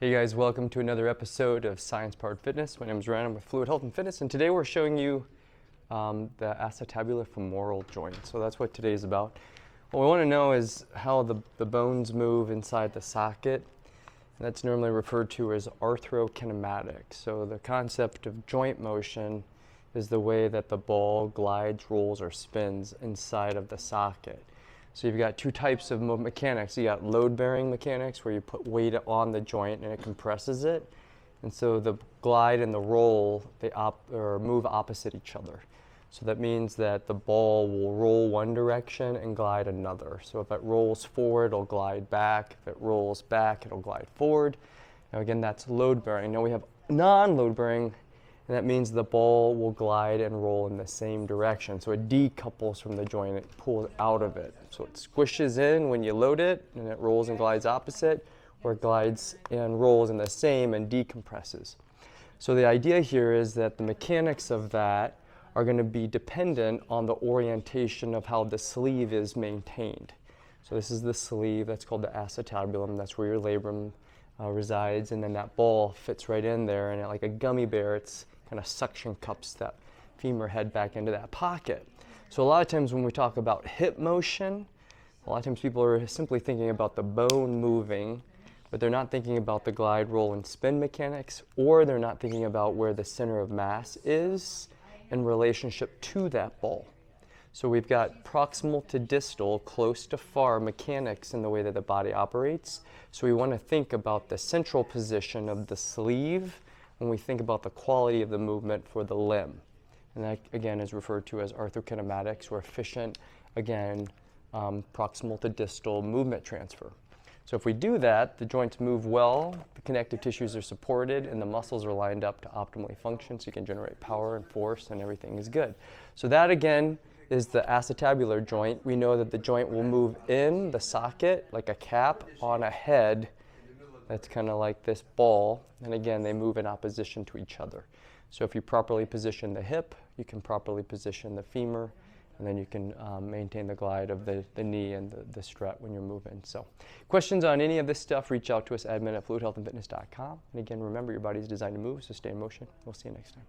Hey guys, welcome to another episode of Science Powered Fitness. My name is Ryan, I'm with Fluid Health and Fitness, and today we're showing you the acetabular femoral joint. So that's what today is about. What we want to know is how the bones move inside the socket. And that's normally referred to as arthrokinematics. So the concept of joint motion is the way that the ball glides, rolls, or spins inside of the socket. So you've got two types of mechanics. You got load-bearing mechanics, where you put weight on the joint and it compresses it. And so the glide and the roll, they move opposite each other. So that means that the ball will roll one direction and glide another. So if it rolls forward, it'll glide back. If it rolls back, it'll glide forward. Now again, that's load-bearing. Now we have non-load-bearing, and that means the ball will glide and roll in the same direction. So it decouples from the joint, it pulls out of it. So it squishes in when you load it, and it rolls and glides opposite, or it glides and rolls in the same and decompresses. So the idea here is that the mechanics of that are going to be dependent on the orientation of how the sleeve is maintained. So this is the sleeve, that's called the acetabulum, that's where your labrum resides, and then that ball fits right in there, and like a gummy bear, it's kind of suction cups that femur head back into that pocket. So a lot of times when we talk about hip motion, a lot of times people are simply thinking about the bone moving, but they're not thinking about the glide, roll, and spin mechanics, or they're not thinking about where the center of mass is in relationship to that ball. So we've got proximal to distal, close to far mechanics in the way that the body operates. So we want to think about the central position of the sleeve when we think about the quality of the movement for the limb. And that, again, is referred to as arthrokinematics, or efficient, again, proximal to distal movement transfer. So if we do that, the joints move well, the connective tissues are supported, and the muscles are lined up to optimally function, so you can generate power and force, and everything is good. So that, again, is the acetabular joint. We know that the joint will move in the socket like a cap on a head that's kind of like this ball, and again, they move in opposition to each other. So if you properly position the hip, you can properly position the femur, and then you can maintain the glide of the knee and the strut when you're moving. So questions on any of this stuff, reach out to us, admin@fluidhealthandfitness.com. And again, remember, your body is designed to move, so stay in motion. We'll see you next time.